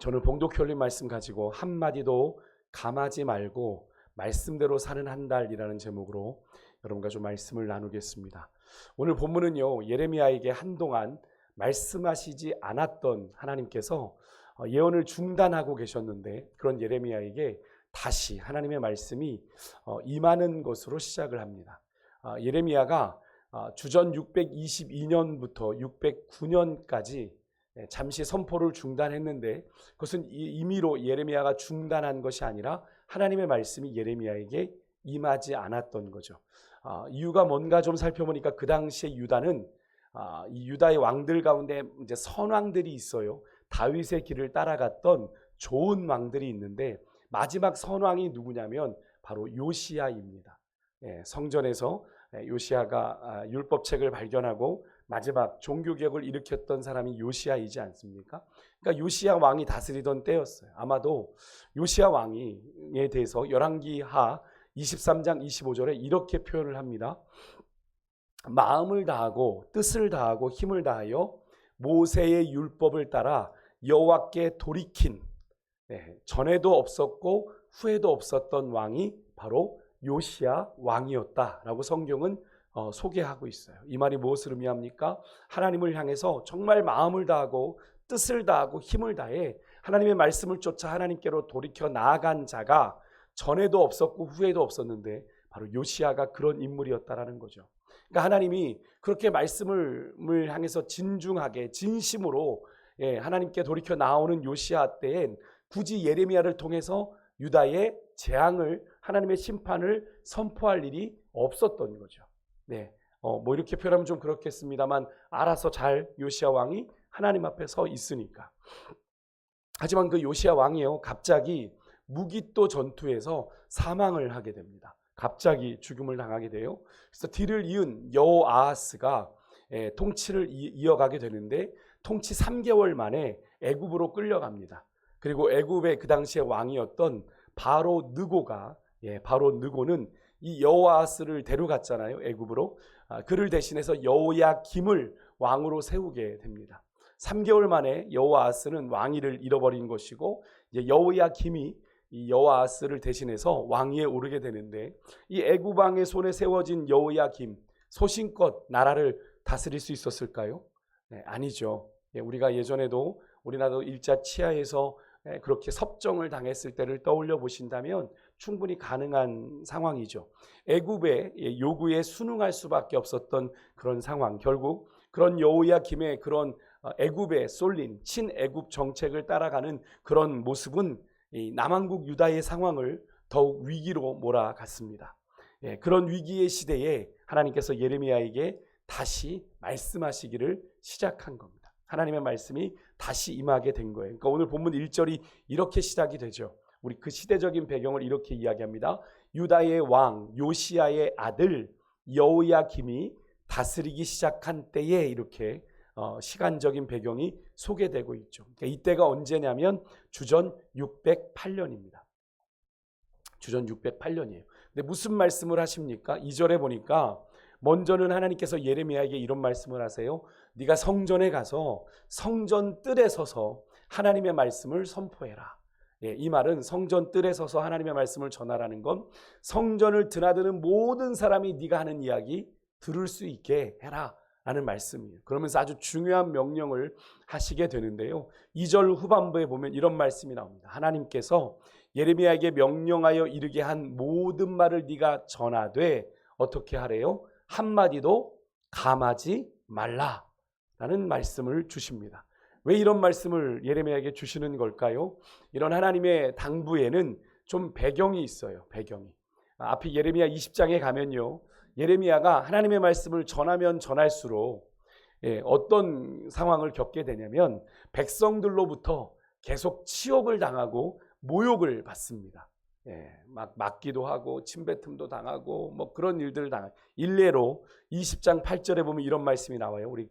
저는 봉독회 올린 말씀 가지고 한마디도 감하지 말고 말씀대로 사는 한 달이라는 제목으로 여러분과 좀 말씀을 나누겠습니다. 오늘 본문은요, 예레미야에게 한동안 말씀하시지 않았던 하나님께서 예언을 중단하고 계셨는데, 그런 예레미야에게 다시 하나님의 말씀이 임하는 것으로 시작을 합니다. 예레미야가 주전 622년부터 609년까지 잠시 선포를 중단했는데, 그것은 임의로 예레미야가 중단한 것이 아니라 하나님의 말씀이 예레미야에게 임하지 않았던 거죠. 이유가 뭔가 좀 살펴보니까 그 당시에 유다는 이 유다의 왕들 가운데 이제 선왕들이 있어요. 다윗의 길을 따라갔던 좋은 왕들이 있는데, 마지막 선왕이 누구냐면 바로 요시야입니다. 성전에서 요시야가 율법책을 발견하고 마지막 종교개혁을 일으켰던 사람이 요시야이지 않습니까? 그러니까 요시야 왕이 다스리던 때였어요. 아마도 요시야 왕에 대해서 열왕기하 23장 25절에 이렇게 표현을 합니다. 마음을 다하고 뜻을 다하고 힘을 다하여 모세의 율법을 따라 여호와께 돌이킨, 전에도 없었고 후에도 없었던 왕이 바로 요시야 왕이었다라고 성경은 소개하고 있어요. 이 말이 무엇을 의미합니까? 하나님을 향해서 정말 마음을 다하고 뜻을 다하고 힘을 다해 하나님의 말씀을 쫓아 하나님께로 돌이켜 나아간 자가 전에도 없었고 후에도 없었는데 바로 요시야가 그런 인물이었다라는 거죠. 그러니까 하나님이 그렇게 말씀을 향해서 진중하게 진심으로 하나님께 돌이켜 나오는 요시야 때엔 굳이 예레미야를 통해서 유다의 재앙을, 하나님의 심판을 선포할 일이 없었던 거죠. 뭐 이렇게 표현하면 좀 그렇겠습니다만, 알아서 잘 요시야 왕이 하나님 앞에 서 있으니까. 하지만 그 요시야 왕이요, 갑자기 무기또 전투에서 사망을 하게 됩니다. 갑자기 죽음을 당하게 돼요. 그래서 뒤를 이은 여호아하스가 통치를 이어가게 되는데, 통치 3개월 만에 애굽으로 끌려갑니다. 그리고 애굽의 그 당시의 왕이었던 바로 느고는 이 여호아하스를 데려갔잖아요, 애굽으로. 그를 대신해서 여호야김을 왕으로 세우게 됩니다. 3개월 만에 여호아하스는 왕위를 잃어버린 것이고, 이제 여호야김이 이 여호아하스를 대신해서 왕위에 오르게 되는데, 이 애굽 왕의 손에 세워진 여호야김, 소신껏 나라를 다스릴 수 있었을까요? 아니죠. 우리가 예전에도 우리나라도 일자 치하에서 그렇게 섭정을 당했을 때를 떠올려 보신다면 충분히 가능한 상황이죠. 애굽의 요구에 순응할 수밖에 없었던 그런 상황. 결국 그런 여호야김의 그런 애굽에 쏠린 친애굽 정책을 따라가는 그런 모습은 이 남한국 유다의 상황을 더욱 위기로 몰아갔습니다. 그런 위기의 시대에 하나님께서 예레미야에게 다시 말씀하시기를 시작한 겁니다. 하나님의 말씀이 다시 임하게 된 거예요. 그러니까 오늘 본문 1절이 이렇게 시작이 되죠. 우리 그 시대적인 배경을 이렇게 이야기합니다. 유다의 왕 요시야의 아들 여호야김이 다스리기 시작한 때에, 이렇게 시간적인 배경이 소개되고 있죠. 그러니까 이때가 언제냐면 주전 608년입니다. 주전 608년이에요. 근데 무슨 말씀을 하십니까? 2절에 보니까 먼저는 하나님께서 예레미야에게 이런 말씀을 하세요. 네가 성전에 가서 성전 뜰에 서서 하나님의 말씀을 선포해라. 이 말은 성전 뜰에 서서 하나님의 말씀을 전하라는 건 성전을 드나드는 모든 사람이 네가 하는 이야기 들을 수 있게 해라 라는 말씀이에요. 그러면서 아주 중요한 명령을 하시게 되는데요, 2절 후반부에 보면 이런 말씀이 나옵니다. 하나님께서 예레미야에게 명령하여 이르게 한 모든 말을 네가 전하되 어떻게 하래요? 한마디도 감하지 말라라는 말씀을 주십니다. 왜 이런 말씀을 예레미야에게 주시는 걸까요? 이런 하나님의 당부에는 좀 배경이 있어요. 배경이. 앞에 예레미야 20장에 가면요, 예레미야가 하나님의 말씀을 전하면 전할수록 어떤 상황을 겪게 되냐면 백성들로부터 계속 치욕을 당하고 모욕을 받습니다. 막 맞기도 하고 침뱉음도 당하고 뭐 그런 일들을 당하고, 일례로 20장 8절에 보면 이런 말씀이 나와요. 우리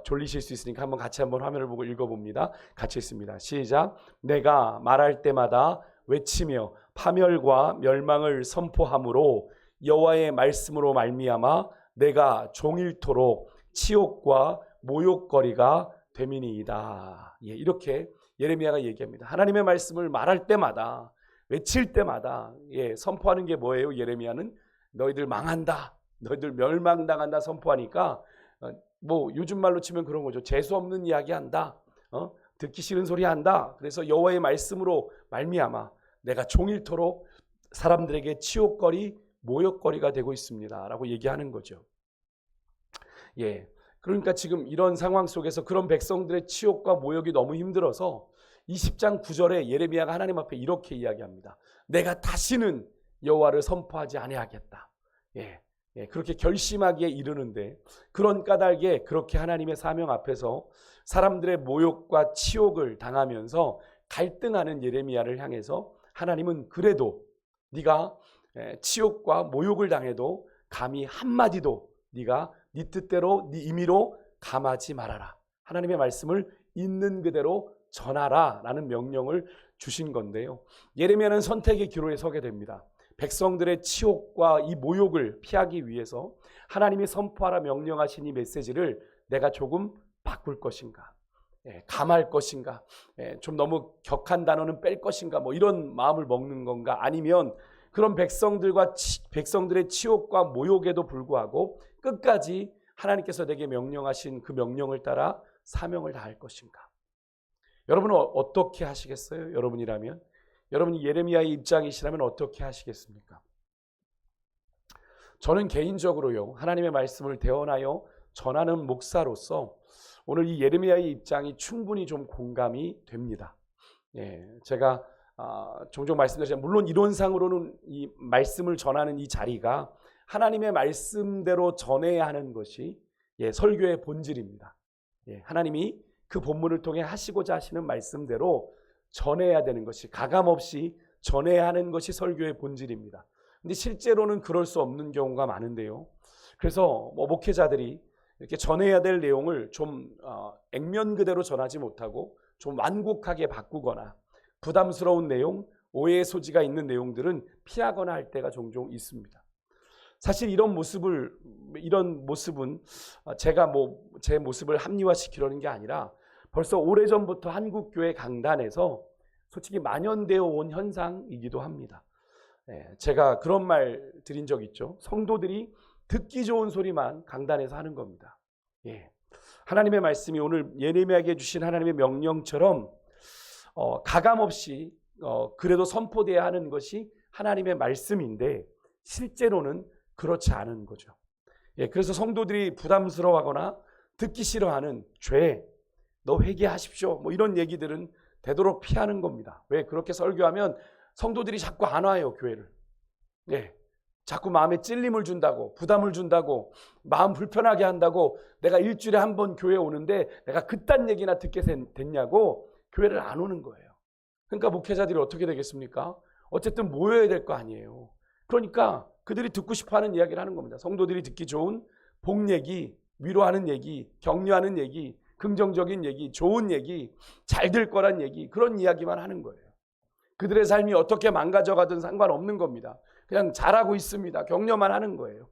졸리실 수 있으니까 같이 한번 화면을 보고 읽어봅니다. 같이 읽습니다. 시작. 내가 말할 때마다 외치며 파멸과 멸망을 선포함으로 여호와의 말씀으로 말미암아 내가 종일토록 치욕과 모욕거리가 됨이니이다. 이렇게 예레미야가 얘기합니다. 하나님의 말씀을 말할 때마다, 외칠 때마다 선포하는 게 뭐예요? 예레미야는 너희들 망한다, 너희들 멸망당한다 선포하니까 뭐 요즘 말로 치면 그런 거죠. 재수 없는 이야기 한다, 듣기 싫은 소리 한다. 그래서 여호와의 말씀으로 말미암아 내가 종일토록 사람들에게 치욕거리, 모욕거리가 되고 있습니다 라고 얘기하는 거죠. 그러니까 지금 이런 상황 속에서 그런 백성들의 치욕과 모욕이 너무 힘들어서 20장 9절에 예레미야가 하나님 앞에 이렇게 이야기합니다. 내가 다시는 여호와를 선포하지 아니하겠다. 그렇게 결심하기에 이르는데, 그런 까닭에 그렇게 하나님의 사명 앞에서 사람들의 모욕과 치욕을 당하면서 갈등하는 예레미야를 향해서 하나님은 그래도 네가 치욕과 모욕을 당해도 감히 한마디도 네가 네 뜻대로 네 임의로 감하지 말아라. 하나님의 말씀을 있는 그대로 전하라 라는 명령을 주신 건데요. 예레미야는 선택의 기로에 서게 됩니다. 백성들의 치욕과 이 모욕을 피하기 위해서 하나님이 선포하라 명령하신 이 메시지를 내가 조금 바꿀 것인가, 감할 것인가, 좀 너무 격한 단어는 뺄 것인가, 뭐 이런 마음을 먹는 건가, 아니면 그런 백성들의 치욕과 모욕에도 불구하고 끝까지 하나님께서 내게 명령하신 그 명령을 따라 사명을 다할 것인가. 여러분은 어떻게 하시겠어요? 여러분이라면, 여러분이 예레미야의 입장이시라면 어떻게 하시겠습니까? 저는 개인적으로요, 하나님의 말씀을 대언하여 전하는 목사로서 오늘 이 예레미야의 입장이 충분히 좀 공감이 됩니다. 제가 종종 말씀드리지만, 물론 이론상으로는 이 말씀을 전하는 이 자리가 하나님의 말씀대로 전해야 하는 것이 설교의 본질입니다. 하나님이 그 본문을 통해 하시고자 하시는 말씀대로 전해야 되는 것이, 가감없이 전해야 하는 것이 설교의 본질입니다. 근데 실제로는 그럴 수 없는 경우가 많은데요. 그래서 목회자들이 이렇게 전해야 될 내용을 좀 액면 그대로 전하지 못하고 좀 완곡하게 바꾸거나 부담스러운 내용, 오해의 소지가 있는 내용들은 피하거나 할 때가 종종 있습니다. 사실 이런 모습은 제가 제 모습을 합리화시키려는 게 아니라 벌써 오래전부터 한국교회 강단에서 솔직히 만연되어 온 현상이기도 합니다. 제가 그런 말 드린 적 있죠. 성도들이 듣기 좋은 소리만 강단에서 하는 겁니다. 하나님의 말씀이 오늘 예레미야에게 주신 하나님의 명령처럼 가감없이 그래도 선포돼야 하는 것이 하나님의 말씀인데 실제로는 그렇지 않은 거죠. 그래서 성도들이 부담스러워하거나 듣기 싫어하는 죄, 너 회개하십시오, 뭐 이런 얘기들은 되도록 피하는 겁니다. 왜? 그렇게 설교하면 성도들이 자꾸 안 와요, 교회를. 자꾸 마음에 찔림을 준다고, 부담을 준다고, 마음 불편하게 한다고 내가 일주일에 한 번 교회 오는데 내가 그딴 얘기나 듣게 됐냐고 교회를 안 오는 거예요. 그러니까 목회자들이 어떻게 되겠습니까? 어쨌든 모여야 될 거 아니에요. 그러니까 그들이 듣고 싶어하는 이야기를 하는 겁니다. 성도들이 듣기 좋은 복 얘기, 위로하는 얘기, 격려하는 얘기, 긍정적인 얘기, 좋은 얘기, 잘 될 거란 얘기, 그런 이야기만 하는 거예요. 그들의 삶이 어떻게 망가져가든 상관없는 겁니다. 그냥 잘하고 있습니다. 격려만 하는 거예요.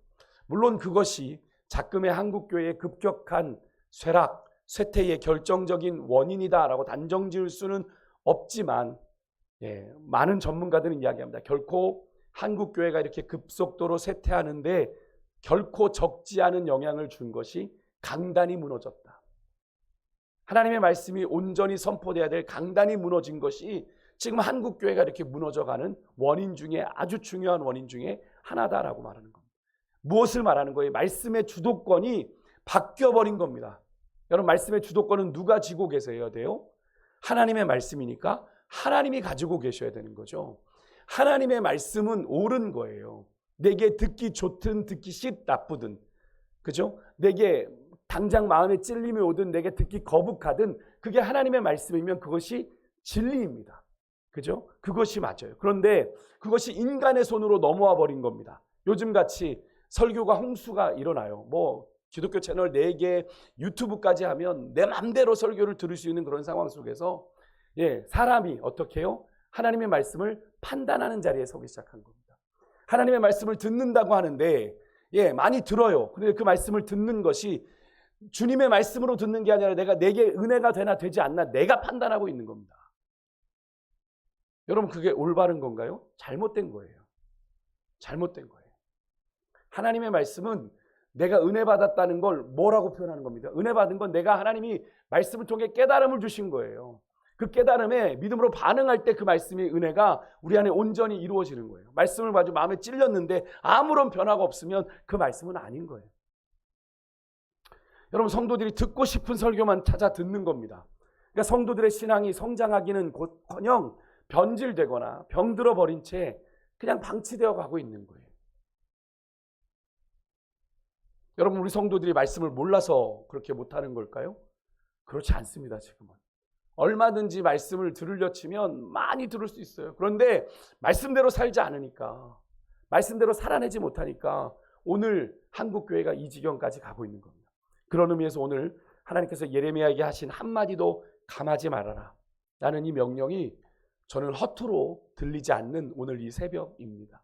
물론 그것이 작금의 한국교회의 급격한 쇠락, 쇠퇴의 결정적인 원인이다라고 단정 지을 수는 없지만 많은 전문가들은 이야기합니다. 결코 한국교회가 이렇게 급속도로 쇠퇴하는데 결코 적지 않은 영향을 준 것이 강단이 무너졌다. 하나님의 말씀이 온전히 선포돼야 될 강단이 무너진 것이 지금 한국교회가 이렇게 무너져가는 원인 중에 아주 중요한 원인 중에 하나다라고 말하는 겁니다. 무엇을 말하는 거예요? 말씀의 주도권이 바뀌어버린 겁니다. 여러분, 말씀의 주도권은 누가 쥐고 계셔야 돼요? 하나님의 말씀이니까 하나님이 가지고 계셔야 되는 거죠. 하나님의 말씀은 옳은 거예요. 내게 듣기 좋든 듣기 나쁘든, 그죠? 내게 당장 마음에 찔림이 오든 내게 듣기 거북하든 그게 하나님의 말씀이면 그것이 진리입니다. 그죠? 그것이 맞아요. 그런데 그것이 인간의 손으로 넘어와 버린 겁니다. 요즘같이 설교가 홍수가 일어나요. 기독교 채널 4개, 유튜브까지 하면 내 맘대로 설교를 들을 수 있는 그런 상황 속에서 사람이 어떻게 해요? 하나님의 말씀을 판단하는 자리에 서기 시작한 겁니다. 하나님의 말씀을 듣는다고 하는데 많이 들어요. 그런데 그 말씀을 듣는 것이 주님의 말씀으로 듣는 게 아니라 내게 은혜가 되나 되지 않나 내가 판단하고 있는 겁니다. 여러분, 그게 올바른 건가요? 잘못된 거예요. 잘못된 거예요. 하나님의 말씀은 내가 은혜 받았다는 걸 뭐라고 표현하는 겁니다. 은혜 받은 건 내가 하나님이 말씀을 통해 깨달음을 주신 거예요. 그 깨달음에 믿음으로 반응할 때 그 말씀의 은혜가 우리 안에 온전히 이루어지는 거예요. 말씀을 가지고 마음에 찔렸는데 아무런 변화가 없으면 그 말씀은 아닌 거예요. 여러분, 성도들이 듣고 싶은 설교만 찾아 듣는 겁니다. 그러니까 성도들의 신앙이 성장하기는 곧커녕 변질되거나 병들어 버린 채 그냥 방치되어 가고 있는 거예요. 여러분, 우리 성도들이 말씀을 몰라서 그렇게 못하는 걸까요? 그렇지 않습니다. 지금은 얼마든지 말씀을 들으려 치면 많이 들을 수 있어요. 그런데 말씀대로 살지 않으니까, 말씀대로 살아내지 못하니까 오늘 한국교회가 이 지경까지 가고 있는 겁니다. 그런 의미에서 오늘 하나님께서 예레미야에게 하신 한마디도 감하지 말아라 라는 이 명령이 저는 허투루 들리지 않는 오늘 이 새벽입니다.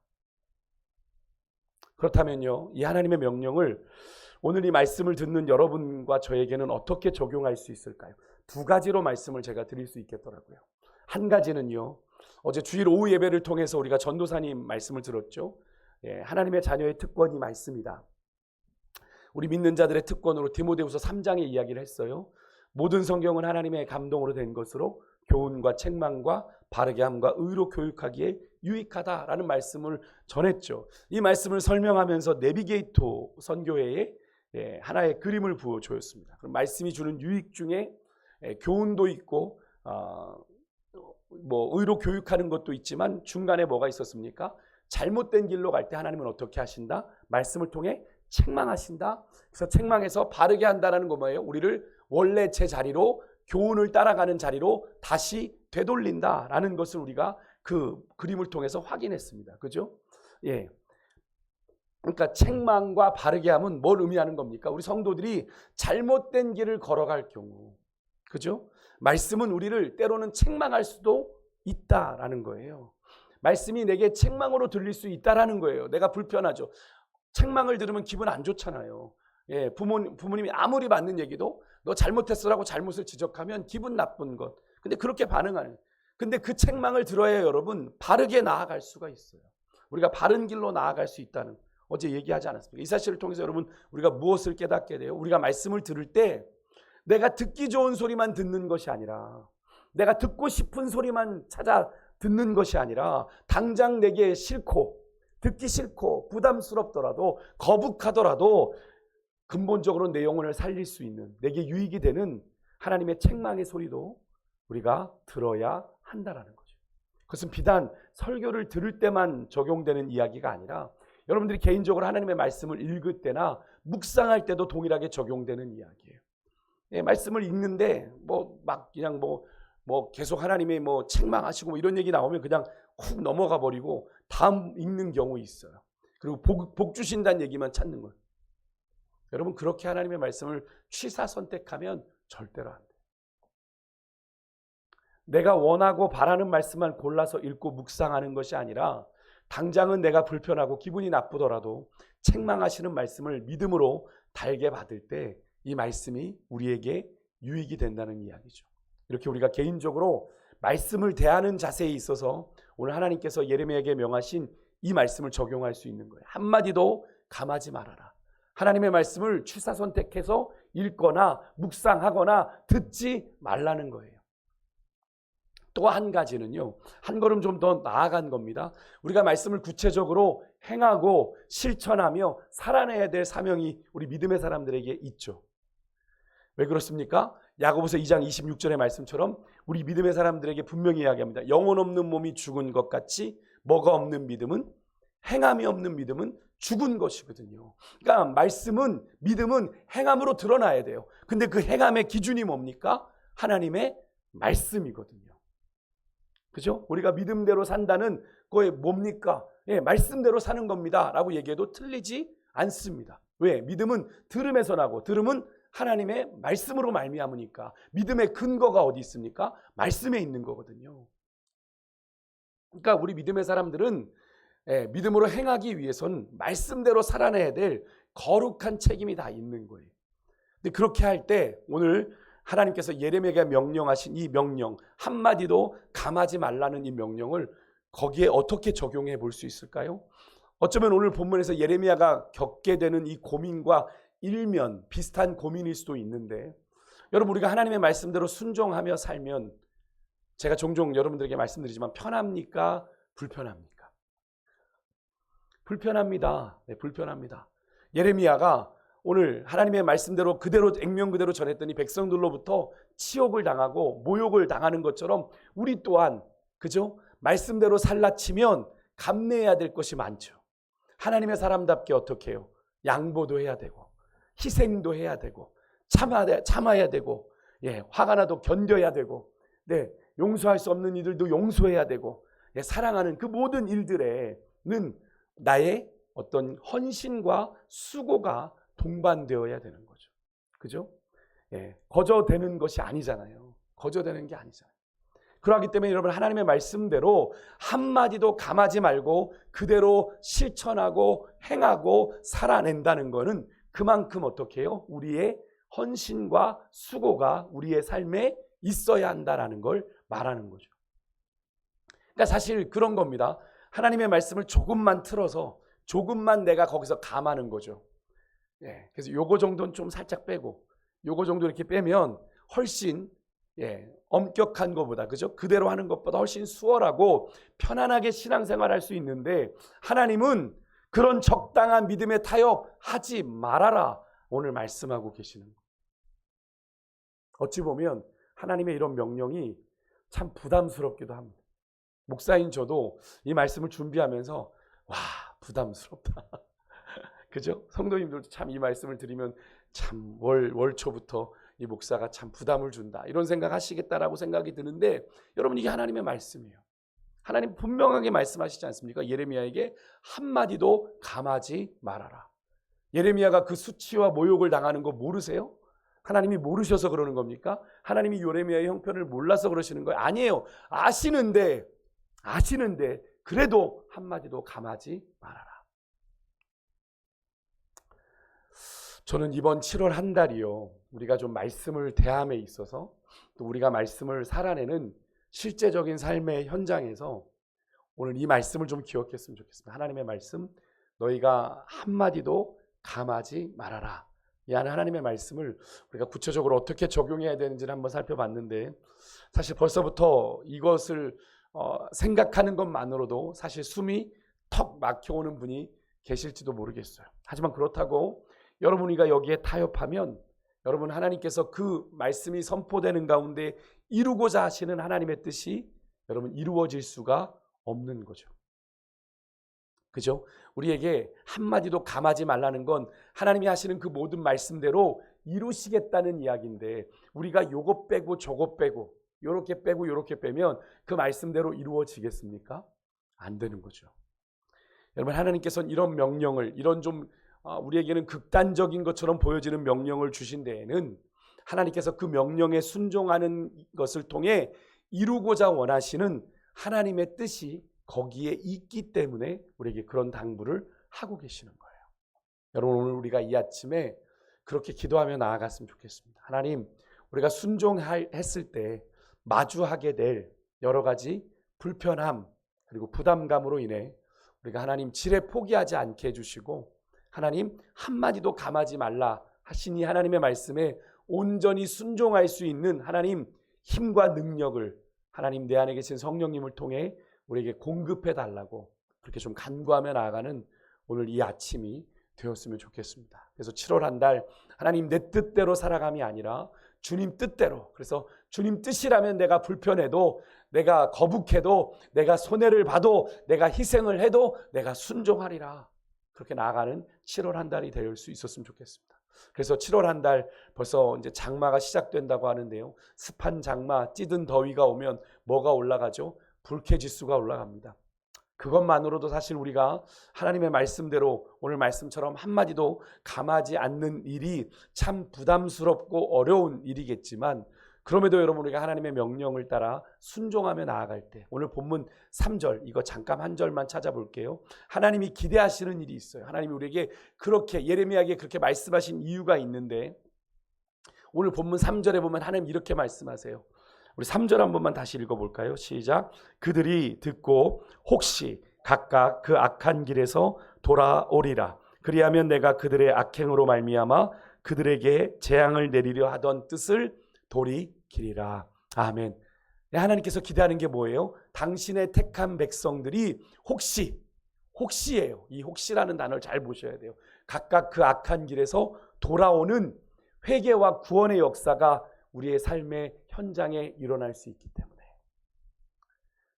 그렇다면요, 이 하나님의 명령을 오늘 이 말씀을 듣는 여러분과 저에게는 어떻게 적용할 수 있을까요? 두 가지로 말씀을 제가 드릴 수 있겠더라고요. 한 가지는요, 어제 주일 오후 예배를 통해서 우리가 전도사님 말씀을 들었죠. 하나님의 자녀의 특권이 말씀이다. 우리 믿는 자들의 특권으로 디모데후서 3장의 이야기를 했어요. 모든 성경은 하나님의 감동으로 된 것으로 교훈과 책망과 바르게 함과 의로 교육하기에 유익하다라는 말씀을 전했죠. 이 말씀을 설명하면서 내비게이터 선교회에 하나의 그림을 부어주었습니다. 그럼 말씀이 주는 유익 중에 교훈도 있고 의로 교육하는 것도 있지만 중간에 뭐가 있었습니까? 잘못된 길로 갈 때 하나님은 어떻게 하신다? 말씀을 통해 책망하신다. 그래서 책망해서 바르게 한다는 거 뭐예요? 우리를 원래 제 자리로, 교훈을 따라가는 자리로 다시 되돌린다라는 것을 우리가 그 그림을 통해서 확인했습니다. 그죠? 예. 그러니까 책망과 바르게 함은 뭘 의미하는 겁니까? 우리 성도들이 잘못된 길을 걸어갈 경우, 그죠? 말씀은 우리를 때로는 책망할 수도 있다라는 거예요. 말씀이 내게 책망으로 들릴 수 있다라는 거예요. 내가 불편하죠. 책망을 들으면 기분 안 좋잖아요. 예, 부모님이 아무리 맞는 얘기도 너 잘못했어라고 잘못을 지적하면 기분 나쁜 것. 근데 그렇게 반응하는. 근데 그 책망을 들어야 여러분 바르게 나아갈 수가 있어요. 우리가 바른 길로 나아갈 수 있다는, 어제 얘기하지 않았습니까? 이 사실을 통해서 여러분 우리가 무엇을 깨닫게 돼요? 우리가 말씀을 들을 때 내가 듣기 좋은 소리만 듣는 것이 아니라, 내가 듣고 싶은 소리만 찾아 듣는 것이 아니라, 당장 내게 싫고 듣기 싫고 부담스럽더라도 거북하더라도 근본적으로 내 영혼을 살릴 수 있는, 내게 유익이 되는 하나님의 책망의 소리도 우리가 들어야 한다라는 거죠. 그것은 비단 설교를 들을 때만 적용되는 이야기가 아니라 여러분들이 개인적으로 하나님의 말씀을 읽을 때나 묵상할 때도 동일하게 적용되는 이야기예요. 예, 말씀을 읽는데 그냥 계속 하나님의 책망하시고 이런 얘기 나오면 그냥 훅 넘어가 버리고 다음 읽는 경우 있어요. 그리고 복 주신다는 얘기만 찾는 거예요. 여러분, 그렇게 하나님의 말씀을 취사 선택하면 절대로 안 돼요. 내가 원하고 바라는 말씀만 골라서 읽고 묵상하는 것이 아니라, 당장은 내가 불편하고 기분이 나쁘더라도 책망하시는 말씀을 믿음으로 달게 받을 때 이 말씀이 우리에게 유익이 된다는 이야기죠. 이렇게 우리가 개인적으로 말씀을 대하는 자세에 있어서 오늘 하나님께서 예레미야에게 명하신 이 말씀을 적용할 수 있는 거예요. 한마디도 감하지 말아라. 하나님의 말씀을 취사 선택해서 읽거나 묵상하거나 듣지 말라는 거예요. 또 한 가지는요, 한 걸음 좀 더 나아간 겁니다. 우리가 말씀을 구체적으로 행하고 실천하며 살아내야 될 사명이 우리 믿음의 사람들에게 있죠. 왜 그렇습니까? 야고보서 2장 26절의 말씀처럼 우리 믿음의 사람들에게 분명히 이야기합니다. 영혼 없는 몸이 죽은 것 같이 뭐가 없는 믿음은, 행함이 없는 믿음은 죽은 것이거든요. 그러니까 말씀은, 믿음은 행함으로 드러나야 돼요. 근데 그 행함의 기준이 뭡니까? 하나님의 말씀이거든요. 그죠? 우리가 믿음대로 산다는 거에 뭡니까? 예, 말씀대로 사는 겁니다 라고 얘기해도 틀리지 않습니다. 왜? 믿음은 들음에서 나고, 들음은 하나님의 말씀으로 말미암으니까. 믿음의 근거가 어디 있습니까? 말씀에 있는 거거든요. 그러니까 우리 믿음의 사람들은 믿음으로 행하기 위해서는 말씀대로 살아내야 될 거룩한 책임이 다 있는 거예요. 근데 그렇게 할 때 오늘 하나님께서 예레미야에게 명령하신 이 명령 한마디도 감하지 말라는 이 명령을 거기에 어떻게 적용해 볼 수 있을까요? 어쩌면 오늘 본문에서 예레미야가 겪게 되는 이 고민과 일면 비슷한 고민일 수도 있는데, 여러분 우리가 하나님의 말씀대로 순종하며 살면 제가 종종 여러분들에게 말씀드리지만 편합니까? 불편합니까? 불편합니다. 네, 불편합니다. 예레미야가 오늘 하나님의 말씀대로 그대로 액면 그대로 전했더니 백성들로부터 치욕을 당하고 모욕을 당하는 것처럼 우리 또한 그죠? 말씀대로 살라 치면 감내해야 될 것이 많죠. 하나님의 사람답게 어떻게 해요? 양보도 해야 되고 희생도 해야 되고 참아야 되고, 예, 화가 나도 견뎌야 되고, 네, 용서할 수 없는 일들도 용서해야 되고, 예, 사랑하는 그 모든 일들에는 나의 어떤 헌신과 수고가 동반되어야 되는 거죠. 그죠? 예, 거저되는 것이 아니잖아요. 거저되는 게 아니잖아요. 그렇기 때문에 여러분 하나님의 말씀대로 한마디도 감하지 말고 그대로 실천하고 행하고 살아낸다는 것은 그만큼 어떻게 해요? 우리의 헌신과 수고가 우리의 삶에 있어야 한다라는 걸 말하는 거죠. 그러니까 사실 그런 겁니다. 하나님의 말씀을 조금만 틀어서 조금만 내가 거기서 감하는 거죠. 예, 그래서 요거 정도는 좀 살짝 빼고 요거 정도 이렇게 빼면 훨씬, 예, 엄격한 것보다, 그죠? 그대로 하는 것보다 훨씬 수월하고 편안하게 신앙생활 할 수 있는데, 하나님은 그런 적당한 믿음의 타협하지 말아라 오늘 말씀하고 계시는 거예요. 어찌 보면 하나님의 이런 명령이 참 부담스럽기도 합니다. 목사인 저도 이 말씀을 준비하면서 와, 부담스럽다. 그죠? 성도님들도 참 이 말씀을 들으면 참 월초부터 이 목사가 참 부담을 준다 이런 생각하시겠다라고 생각이 드는데, 여러분 이게 하나님의 말씀이에요. 하나님 분명하게 말씀하시지 않습니까? 예레미야에게 한마디도 감하지 말아라. 예레미야가 그 수치와 모욕을 당하는 거 모르세요? 하나님이 모르셔서 그러는 겁니까? 하나님이 예레미야의 형편을 몰라서 그러시는 거예요? 아니에요. 아시는데 그래도 한마디도 감하지 말아라. 저는 이번 7월 한 달이요, 우리가 좀 말씀을 대함에 있어서 또 우리가 말씀을 살아내는 실제적인 삶의 현장에서 오늘 이 말씀을 좀 기억했으면 좋겠습니다. 하나님의 말씀, 너희가 한마디도 감하지 말아라. 이 하나님의 말씀을 우리가 구체적으로 어떻게 적용해야 되는지를 한번 살펴봤는데, 사실 벌써부터 이것을 생각하는 것만으로도 사실 숨이 턱 막혀오는 분이 계실지도 모르겠어요. 하지만 그렇다고 여러분이가 여기에 타협하면 여러분 하나님께서 그 말씀이 선포되는 가운데 이루고자 하시는 하나님의 뜻이 여러분 이루어질 수가 없는 거죠. 그죠? 우리에게 한마디도 감하지 말라는 건 하나님이 하시는 그 모든 말씀대로 이루시겠다는 이야기인데, 우리가 요거 빼고 저거 빼고 요렇게 빼고 요렇게 빼면 그 말씀대로 이루어지겠습니까? 안 되는 거죠. 여러분 하나님께서는 이런 명령을, 이런 좀 우리에게는 극단적인 것처럼 보여지는 명령을 주신 데에는 하나님께서 그 명령에 순종하는 것을 통해 이루고자 원하시는 하나님의 뜻이 거기에 있기 때문에 우리에게 그런 당부를 하고 계시는 거예요. 여러분 오늘 우리가 이 아침에 그렇게 기도하며 나아갔으면 좋겠습니다. 하나님, 우리가 순종했을 때 마주하게 될 여러 가지 불편함 그리고 부담감으로 인해 우리가 하나님 지레 포기하지 않게 해주시고, 하나님 한마디도 감하지 말라 하시니 하나님의 말씀에 온전히 순종할 수 있는 하나님 힘과 능력을 하나님 내 안에 계신 성령님을 통해 우리에게 공급해 달라고 그렇게 좀 간구하며 나아가는 오늘 이 아침이 되었으면 좋겠습니다. 그래서 7월 한 달 하나님 내 뜻대로 살아감이 아니라 주님 뜻대로, 그래서 주님 뜻이라면 내가 불편해도, 내가 거북해도, 내가 손해를 봐도, 내가 희생을 해도 내가 순종하리라, 그렇게 나아가는 7월 한 달이 될 수 있었으면 좋겠습니다. 그래서 7월 한 달 벌써 이제 장마가 시작된다고 하는데요, 습한 장마, 찌든 더위가 오면 뭐가 올라가죠? 불쾌지수가 올라갑니다. 그것만으로도 사실 우리가 하나님의 말씀대로 오늘 말씀처럼 한마디도 감하지 않는 일이 참 부담스럽고 어려운 일이겠지만, 그럼에도 여러분 우리가 하나님의 명령을 따라 순종하며 나아갈 때, 오늘 본문 3절 이거 잠깐 한 절만 찾아볼게요. 하나님이 기대하시는 일이 있어요. 하나님이 우리에게 그렇게 예레미야에게 그렇게 말씀하신 이유가 있는데, 오늘 본문 3절에 보면 하나님 이렇게 말씀하세요. 우리 3절 한 번만 다시 읽어볼까요? 시작. 그들이 듣고 혹시 각각 그 악한 길에서 돌아오리라. 그리하면 내가 그들의 악행으로 말미암아 그들에게 재앙을 내리려 하던 뜻을 돌이키리라. 아멘. 하나님께서 기대하는 게 뭐예요? 당신의 택한 백성들이 혹시예요. 이 혹시라는 단어를 잘 보셔야 돼요. 각각 그 악한 길에서 돌아오는 회개와 구원의 역사가 우리의 삶의 현장에 일어날 수 있기 때문에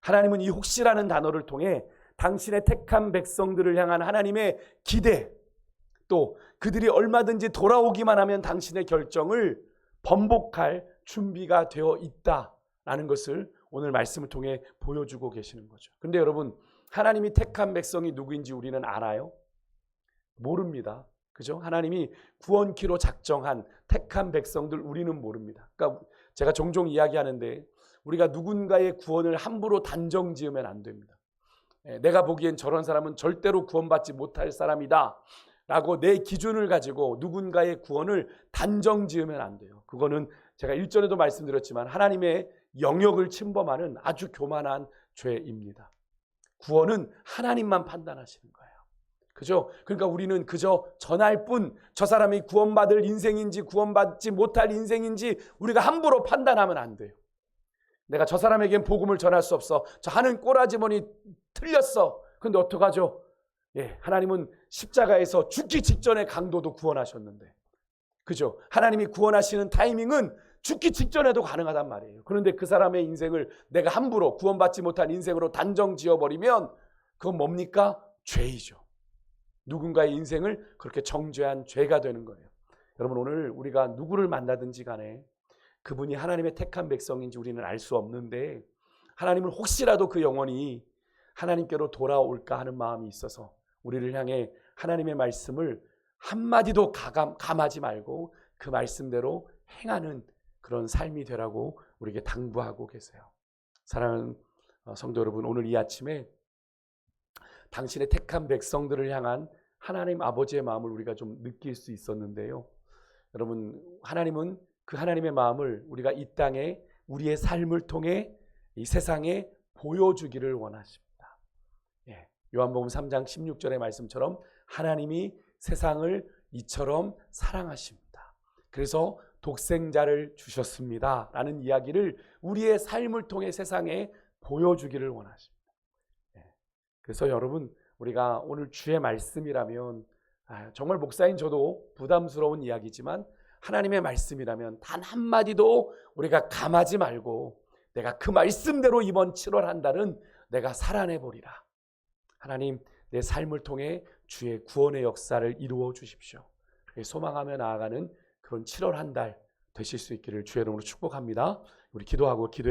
하나님은 이 혹시라는 단어를 통해 당신의 택한 백성들을 향한 하나님의 기대, 또 그들이 얼마든지 돌아오기만 하면 당신의 결정을 번복할 준비가 되어 있다라는 것을 오늘 말씀을 통해 보여주고 계시는 거죠. 그런데 여러분, 하나님이 택한 백성이 누구인지 우리는 알아요? 모릅니다. 그죠? 하나님이 구원키로 작정한 택한 백성들 우리는 모릅니다. 그러니까 제가 종종 이야기하는데 우리가 누군가의 구원을 함부로 단정 지으면 안 됩니다. 내가 보기엔 저런 사람은 절대로 구원받지 못할 사람이다 라고 내 기준을 가지고 누군가의 구원을 단정 지으면 안 돼요. 그거는 제가 일전에도 말씀드렸지만 하나님의 영역을 침범하는 아주 교만한 죄입니다. 구원은 하나님만 판단하시는 거예요. 그죠? 그러니까 우리는 그저 전할 뿐, 저 사람이 구원받을 인생인지 구원받지 못할 인생인지 우리가 함부로 판단하면 안 돼요. 내가 저 사람에겐 복음을 전할 수 없어. 저 하는 꼬라지머니 틀렸어. 그런데 어떡하죠? 하나님은 십자가에서 죽기 직전에 강도도 구원하셨는데, 그죠? 하나님이 구원하시는 타이밍은 죽기 직전에도 가능하단 말이에요. 그런데 그 사람의 인생을 내가 함부로 구원받지 못한 인생으로 단정 지어버리면 그건 뭡니까? 죄이죠. 누군가의 인생을 그렇게 정죄한 죄가 되는 거예요. 여러분, 오늘 우리가 누구를 만나든지 간에 그분이 하나님의 택한 백성인지 우리는 알 수 없는데 하나님은 혹시라도 그 영혼이 하나님께로 돌아올까 하는 마음이 있어서 우리를 향해 하나님의 말씀을 한마디도 감하지 말고 그 말씀대로 행하는 그런 삶이 되라고 우리에게 당부하고 계세요. 사랑하는 성도 여러분, 오늘 이 아침에 당신의 택한 백성들을 향한 하나님 아버지의 마음을 우리가 좀 느낄 수 있었는데요. 여러분, 하나님은 그 하나님의 마음을 우리가 이 땅에 우리의 삶을 통해 이 세상에 보여주기를 원하십니다. 요한복음 3장 16절의 말씀처럼 하나님이 세상을 이처럼 사랑하십니다. 그래서 독생자를 주셨습니다 라는 이야기를 우리의 삶을 통해 세상에 보여주기를 원하십니다. 그래서 여러분, 우리가 오늘 주의 말씀이라면 정말 목사인 저도 부담스러운 이야기지만 하나님의 말씀이라면 단 한마디도 우리가 감하지 말고 내가 그 말씀대로 이번 7월 한 달은 내가 살아내보리라. 하나님, 내 삶을 통해 주의 구원의 역사를 이루어 주십시오. 소망하며 나아가는 그런 7월 한 달 되실 수 있기를 주의 이름으로 축복합니다. 우리 기도하고 기도해